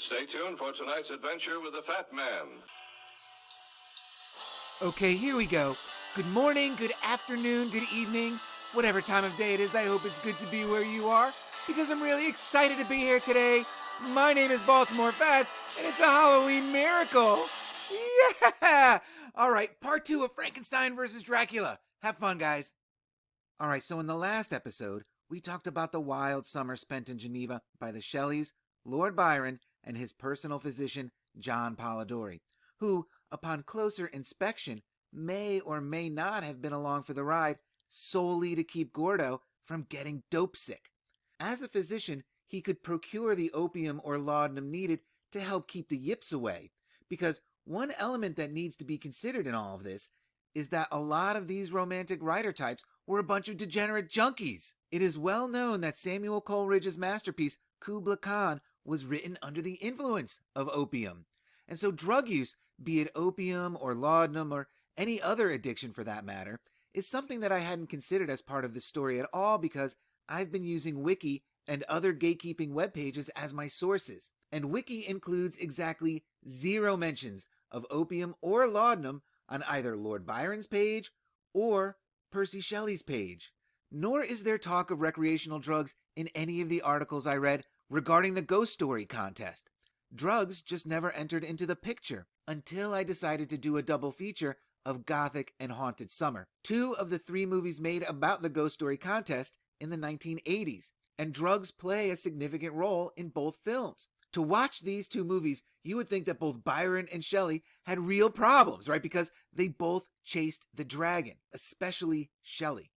Stay tuned for tonight's adventure with the Fat Man. Okay, here we go. Good morning, good afternoon, good evening, whatever time of day it is. I hope it's good to be where you are because I'm really excited to be here today. My name is Baltimore Fats, and it's a Halloween miracle. Yeah! All right, part 2 of Frankenstein versus Dracula. Have fun, guys. All right, so in the last episode, we talked about the wild summer spent in Geneva by the Shelleys, Lord Byron, and his personal physician, John Polidori, who, upon closer inspection, may or may not have been along for the ride solely to keep Gordo from getting dope sick. As a physician, he could procure the opium or laudanum needed to help keep the yips away, because one element that needs to be considered in all of this is that a lot of these romantic writer types were a bunch of degenerate junkies. It is well known that Samuel Coleridge's masterpiece, Kubla Khan, was written under the influence of opium. And so drug use, be it opium or laudanum or any other addiction for that matter, is something that I hadn't considered as part of the story at all because I've been using Wiki and other gatekeeping web pages as my sources. And Wiki includes exactly 0 mentions of opium or laudanum on either Lord Byron's page or Percy Shelley's page. Nor is there talk of recreational drugs in any of the articles I read regarding the Ghost Story contest. Drugs just never entered into the picture until I decided to do a double feature of Gothic and Haunted Summer, 2 of the 3 movies made about the Ghost Story contest in the 1980s, and drugs play a significant role in both films. To watch these 2 movies, you would think that both Byron and Shelley had real problems, right? Because they both chased the dragon, especially Shelley.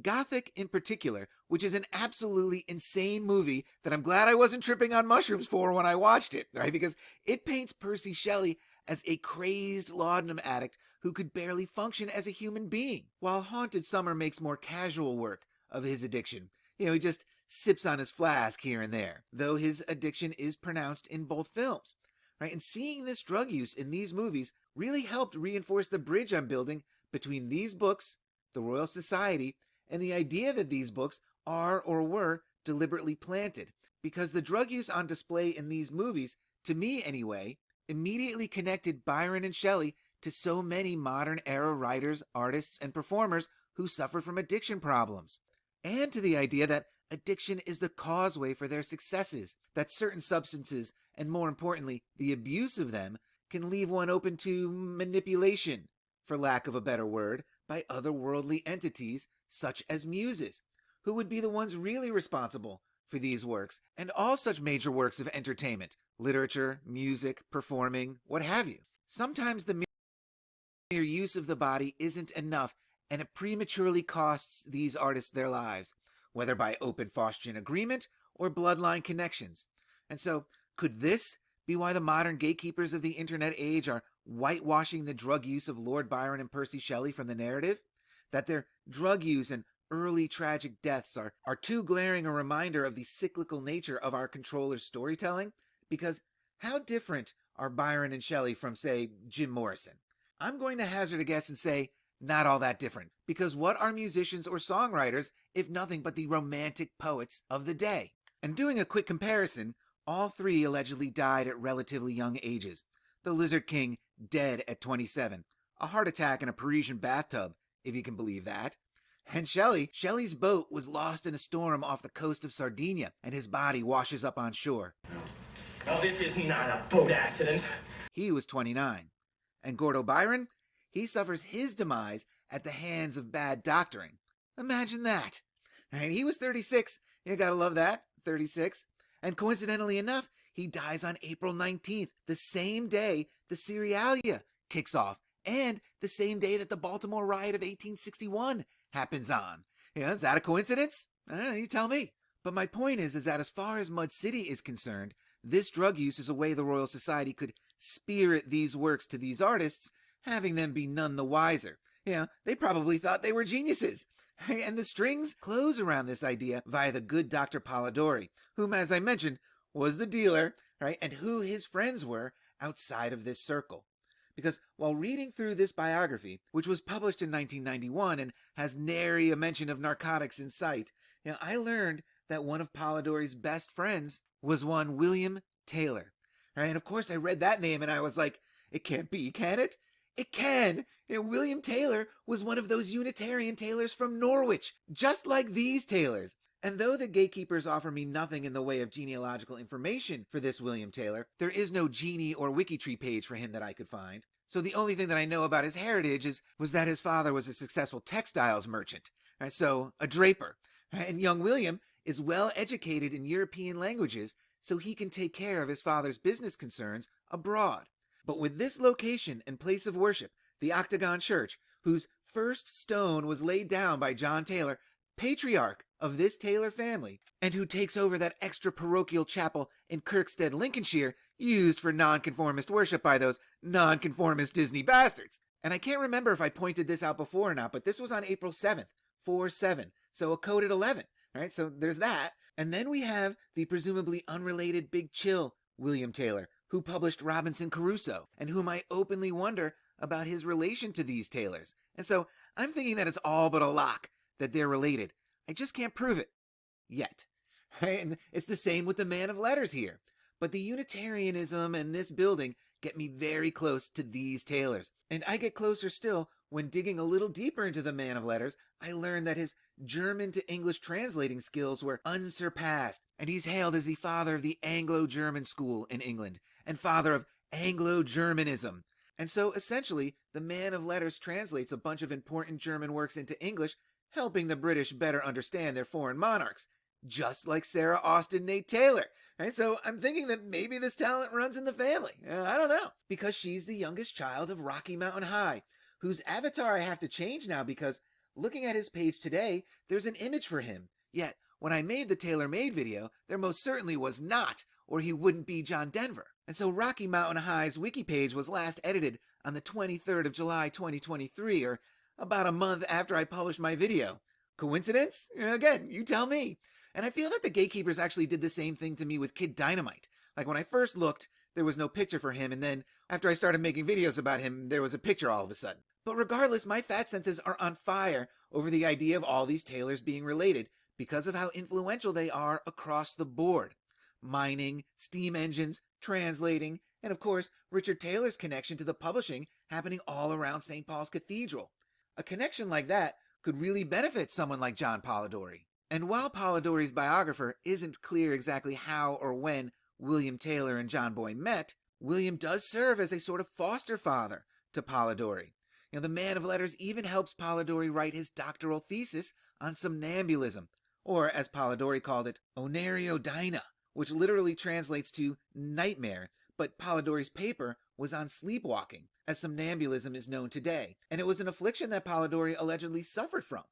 Gothic in particular, which is an absolutely insane movie that I'm glad I wasn't tripping on mushrooms for when I watched it, right? Because it paints Percy Shelley as a crazed laudanum addict who could barely function as a human being, while Haunted Summer makes more casual work of his addiction. He just sips on his flask here and there, though his addiction is pronounced in both films, right? And seeing this drug use in these movies really helped reinforce the bridge I'm building between these books, the Royal Society, and the idea that these books are or were deliberately planted, because the drug use on display in these movies, to me anyway, immediately connected Byron and Shelley to so many modern era writers, artists, and performers who suffered from addiction problems, and to the idea that addiction is the causeway for their successes, that certain substances, and more importantly, the abuse of them, can leave one open to manipulation, for lack of a better word, by otherworldly entities such as muses, who would be the ones really responsible for these works and all such major works of entertainment, literature, music, performing, what have you. Sometimes the mere use of the body isn't enough, and it prematurely costs these artists their lives, whether by open Faustian agreement or bloodline connections. And so, could this be why the modern gatekeepers of the internet age are whitewashing the drug use of Lord Byron and Percy Shelley from the narrative? That their drug use and early tragic deaths are too glaring a reminder of the cyclical nature of our controller's storytelling? Because how different are Byron and Shelley from, say, Jim Morrison? I'm going to hazard a guess and say, not all that different, because what are musicians or songwriters if nothing but the romantic poets of the day? And doing a quick comparison, all 3 allegedly died at relatively young ages. The Lizard King dead at 27, a heart attack in a Parisian bathtub, if you can believe that. And Shelley's boat was lost in a storm off the coast of Sardinia, and his body washes up on shore. Now this is not a boat accident. He was 29. And Gordo Byron? He suffers his demise at the hands of bad doctoring. Imagine that. And he was 36. You gotta love that. 36. And coincidentally enough, he dies on April 19th, the same day the Serialia kicks off, and the same day that the Baltimore riot of 1861 happens on. Is that a coincidence? I don't know, you tell me. But my point is that as far as Mud City is concerned, this drug use is a way the Royal Society could spirit these works to these artists, having them be none the wiser. They probably thought they were geniuses. And the strings close around this idea via the good Dr. Polidori, whom, as I mentioned, was the dealer, right, and who his friends were outside of this circle. Because while reading through this biography, which was published in 1991 and has nary a mention of narcotics in sight, I learned that one of Polidori's best friends was one William Taylor, Right? And of course I read that name and I was like, it can't be, can it? It can. And William Taylor was one of those Unitarian tailors from Norwich, just like these tailors. And though the gatekeepers offer me nothing in the way of genealogical information for this William Taylor, there is no Genie or Wikitree page for him that I could find. So the only thing that I know about his heritage was that his father was a successful textiles merchant, right? So a draper. Right? And young William is well educated in European languages, so he can take care of his father's business concerns abroad. But with this location and place of worship, the Octagon Church, whose first stone was laid down by John Taylor, patriarch of this Taylor family, and who takes over that extra parochial chapel in Kirkstead, Lincolnshire, used for nonconformist worship by those nonconformist Disney bastards. And I can't remember if I pointed this out before or not, but this was on April 7th, 4-7, so a coded 11, right? So there's that. And then we have the presumably unrelated Big Chill William Taylor, who published Robinson Crusoe, and whom I openly wonder about his relation to these Taylors. And so I'm thinking that it's all but a lock that they're related. I just can't prove it. Yet. Right? And it's the same with the man of letters here. But the Unitarianism and this building get me very close to these Taylors. And I get closer still when digging a little deeper into the man of letters, I learned that his German to English translating skills were unsurpassed, and he's hailed as the father of the Anglo-German school in England, and father of Anglo-Germanism. And so, essentially, the man of letters translates a bunch of important German works into English, helping the British better understand their foreign monarchs, just like Sarah Austin Nate Taylor. Right? So I'm thinking that maybe this talent runs in the family. I don't know. Because she's the youngest child of Rocky Mountain High, whose avatar I have to change now because looking at his page today, there's an image for him. Yet, when I made the Taylor Made video, there most certainly was not, or he wouldn't be John Denver. And so Rocky Mountain High's wiki page was last edited on the 23rd of July 2023, or about a month after I published my video. Coincidence? Again, you tell me. And I feel that the gatekeepers actually did the same thing to me with Kid Dynamite. Like when I first looked, there was no picture for him, and then after I started making videos about him, there was a picture all of a sudden. But regardless, my fat senses are on fire over the idea of all these Taylors being related because of how influential they are across the board. Mining, steam engines, translating, and of course, Richard Taylor's connection to the publishing happening all around St. Paul's Cathedral. A connection like that could really benefit someone like John Polidori. And while Polidori's biographer isn't clear exactly how or when William Taylor and John Boy met, William does serve as a sort of foster father to Polidori. The man of letters even helps Polidori write his doctoral thesis on somnambulism, or as Polidori called it, onariodyna, which literally translates to nightmare, but Polidori's paper was on sleepwalking, as somnambulism is known today, and it was an affliction that Polidori allegedly suffered from.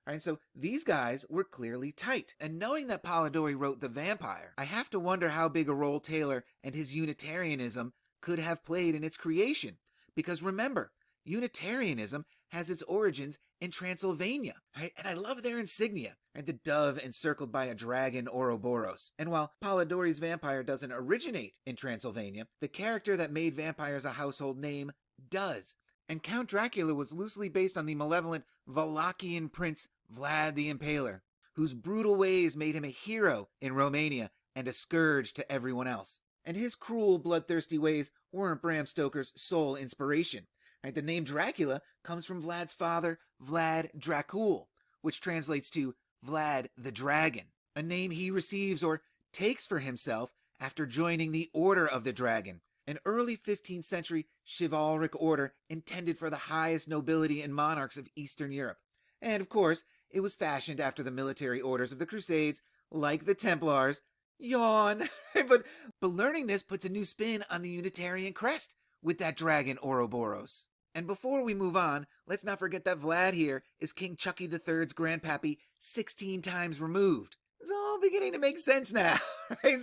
Right, so these guys were clearly tight, and knowing that Polidori wrote The Vampire, I have to wonder how big a role Taylor and his Unitarianism could have played in its creation, because remember, Unitarianism has its origins in Transylvania, right? And I love their insignia, right? The dove encircled by a dragon Ouroboros. And while Polidori's vampire doesn't originate in Transylvania, the character that made vampires a household name does. And Count Dracula was loosely based on the malevolent Wallachian prince Vlad the Impaler, whose brutal ways made him a hero in Romania and a scourge to everyone else. And his cruel, bloodthirsty ways weren't Bram Stoker's sole inspiration. Right? The name Dracula comes from Vlad's father, Vlad Dracul, which translates to Vlad the Dragon, a name he receives or takes for himself after joining the Order of the Dragon, an early 15th century chivalric order intended for the highest nobility and monarchs of Eastern Europe. And of course, it was fashioned after the military orders of the Crusades, like the Templars. Yawn! but learning this puts a new spin on the Unitarian crest with that dragon Ouroboros. And before we move on, let's not forget that Vlad here is King Chucky III's grandpappy 16 times removed. It's all beginning to make sense now, right?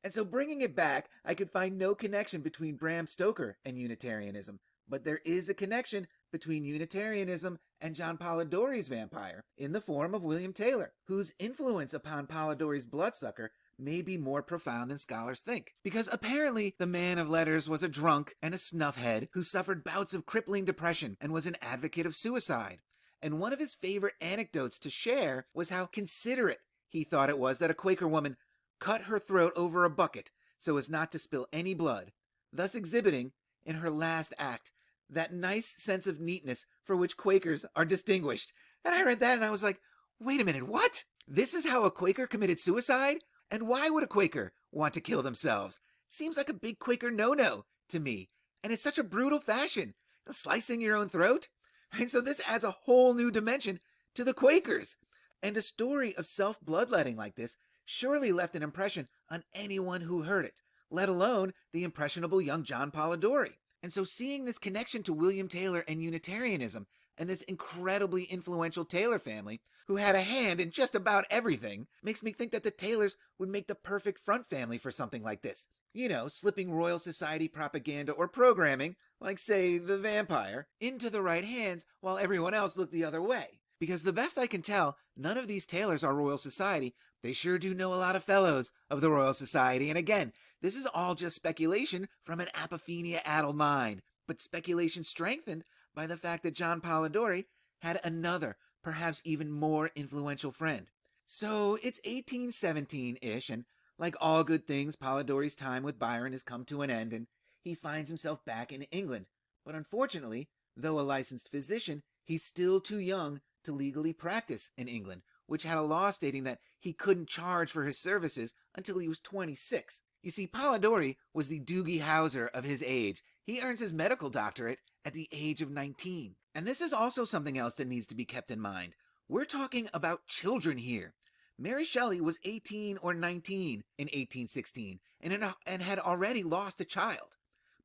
So bringing it back, I could find no connection between Bram Stoker and Unitarianism, but there is a connection between Unitarianism and John Polidori's vampire in the form of William Taylor, whose influence upon Polidori's bloodsucker may be more profound than scholars think. Because apparently the man of letters was a drunk and a snuffhead who suffered bouts of crippling depression and was an advocate of suicide. And one of his favorite anecdotes to share was how considerate he thought it was that a Quaker woman cut her throat over a bucket so as not to spill any blood, thus exhibiting, in her last act, that nice sense of neatness for which Quakers are distinguished. And I read that and I was like, wait a minute, what? This is how a Quaker committed suicide? And why would a Quaker want to kill themselves? Seems like a big Quaker no-no to me. And it's such a brutal fashion, slicing your own throat. And so this adds a whole new dimension to the Quakers. And a story of self-bloodletting like this surely left an impression on anyone who heard it, let alone the impressionable young John Polidori. And so seeing this connection to William Taylor and Unitarianism and this incredibly influential Taylor family, who had a hand in just about everything, makes me think that the Taylors would make the perfect front family for something like this. You know, slipping Royal Society propaganda or programming, like say The Vampire, into the right hands while everyone else looked the other way. Because the best I can tell, none of these Taylors are Royal Society. They sure do know a lot of fellows of the Royal Society, and again, this is all just speculation from an apophenia-addled mind, but speculation strengthened by the fact that John Polidori had another, perhaps even more influential friend. So it's 1817-ish, and like all good things, Polidori's time with Byron has come to an end, and he finds himself back in England. But unfortunately, though a licensed physician, he's still too young to legally practice in England, which had a law stating that he couldn't charge for his services until he was 26. You see, Polidori was the Doogie Howser of his age. He earns his medical doctorate at the age of 19. And this is also something else that needs to be kept in mind. We're talking about children here. Mary Shelley was 18 or 19 in 1816 and had already lost a child.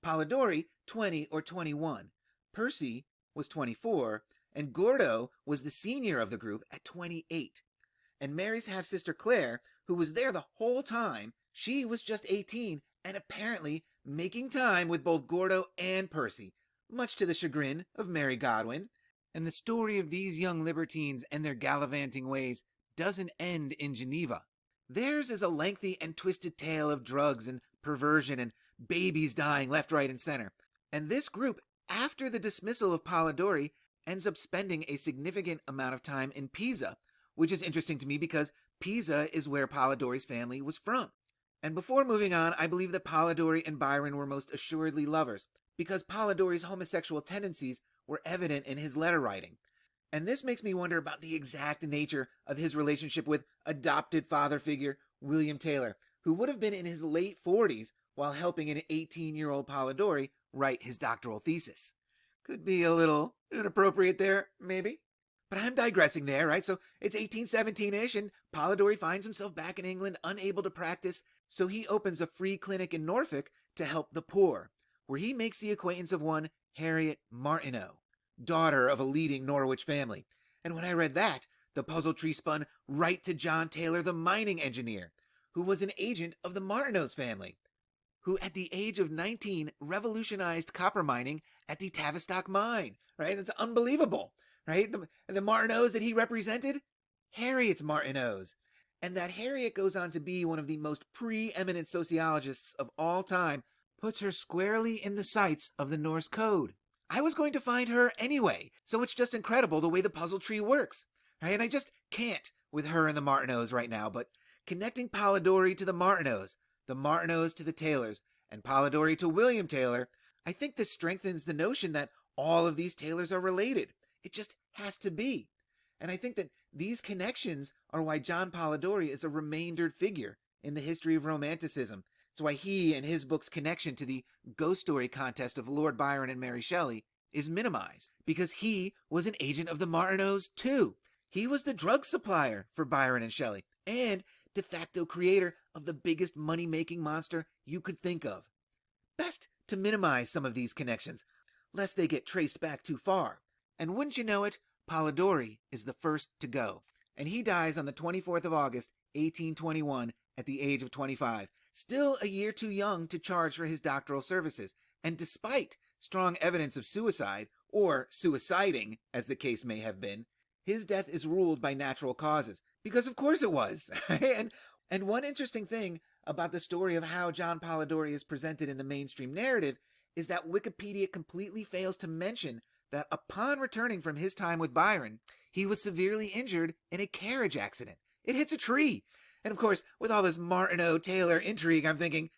Polidori, 20 or 21. Percy was 24, and Gordo was the senior of the group at 28. And Mary's half-sister Claire, who was there the whole time, she was just 18 and apparently making time with both Gordo and Percy, much to the chagrin of Mary Godwin. And the story of these young libertines and their gallivanting ways doesn't end in Geneva. Theirs is a lengthy and twisted tale of drugs and perversion and babies dying left, right, and center. And this group, after the dismissal of Polidori, ends up spending a significant amount of time in Pisa, which is interesting to me because Pisa is where Polidori's family was from. And before moving on, I believe that Polidori and Byron were most assuredly lovers, because Polidori's homosexual tendencies were evident in his letter writing. And this makes me wonder about the exact nature of his relationship with adopted father figure William Taylor, who would have been in his late 40s while helping an 18-year-old Polidori write his doctoral thesis. Could be a little inappropriate there, maybe? But I'm digressing there, right? So it's 1817-ish, and Polidori finds himself back in England, unable to practice, so he opens a free clinic in Norfolk to help the poor, where he makes the acquaintance of one Harriet Martineau, daughter of a leading Norwich family. And when I read that, the puzzle tree spun right to John Taylor, the mining engineer, who was an agent of the Martineau's family, who at the age of 19 revolutionized copper mining at the Tavistock mine, right? It's unbelievable, right? The Martineaus that he represented, Harriet's Martineaus. And that Harriet goes on to be one of the most preeminent sociologists of all time, puts her squarely in the sights of the Norse code. I was going to find her anyway, so it's just incredible the way the puzzle tree works, right? And I just can't with her and the Martineaus right now, but connecting Polidori to the Martineaus to the Taylors, and Polidori to William Taylor, I think this strengthens the notion that all of these Taylors are related. It just has to be. And I think that these connections are why John Polidori is a remaindered figure in the history of Romanticism. It's why he and his book's connection to the ghost story contest of Lord Byron and Mary Shelley is minimized, because he was an agent of the Martineaus too. He was the drug supplier for Byron and Shelley, and de facto creator of the biggest money-making monster you could think of. Best to minimize some of these connections, lest they get traced back too far. And wouldn't you know it, Polidori is the first to go. And he dies on the 24th of August, 1821, at the age of 25, still a year too young to charge for his doctoral services, and despite strong evidence of suicide, or suiciding, as the case may have been, his death is ruled by natural causes, because of course it was. And one interesting thing about the story of how John Polidori is presented in the mainstream narrative is that Wikipedia completely fails to mention that upon returning from his time with Byron, he was severely injured in a carriage accident. It hits a tree. And of course, with all this Martineau-Taylor intrigue, I'm thinking,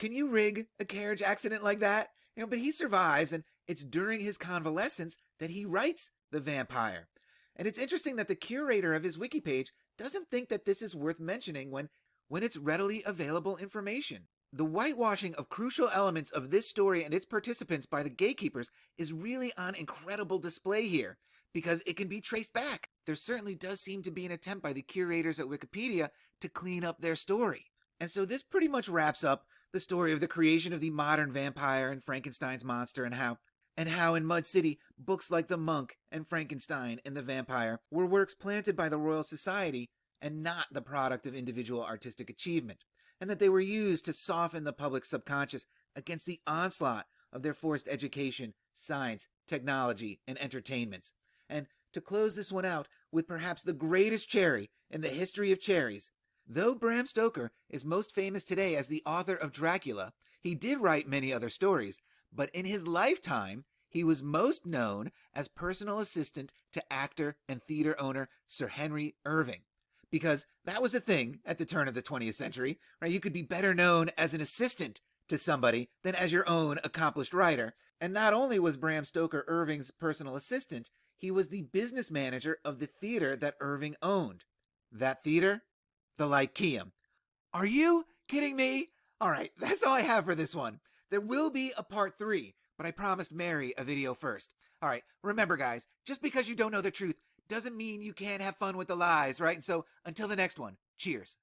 Can you rig a carriage accident like that? But he survives, and it's during his convalescence that he writes The Vampire. And it's interesting that the curator of his wiki page doesn't think that this is worth mentioning when it's readily available information. The whitewashing of crucial elements of this story and its participants by the gatekeepers is really on incredible display here, because it can be traced back. There certainly does seem to be an attempt by the curators at Wikipedia to clean up their story. And so this pretty much wraps up the story of the creation of the modern vampire and Frankenstein's monster, and how in Mud City, books like The Monk and Frankenstein and The Vampire were works planted by the Royal Society and not the product of individual artistic achievement, and that they were used to soften the public subconscious against the onslaught of their forced education, science, technology, and entertainments. And to close this one out with perhaps the greatest cherry in the history of cherries, though Bram Stoker is most famous today as the author of Dracula, he did write many other stories, but in his lifetime, he was most known as personal assistant to actor and theater owner Sir Henry Irving. Because that was a thing at the turn of the 20th century, right? You could be better known as an assistant to somebody than as your own accomplished writer. And not only was Bram Stoker Irving's personal assistant, he was the business manager of the theater that Irving owned. That theater? The Lyceum. Are you kidding me? All right, that's all I have for this one. There will be a part 3, but I promised Mary a video first. All right, remember guys, just because you don't know the truth doesn't mean you can't have fun with the lies, right? And so until the next one, cheers.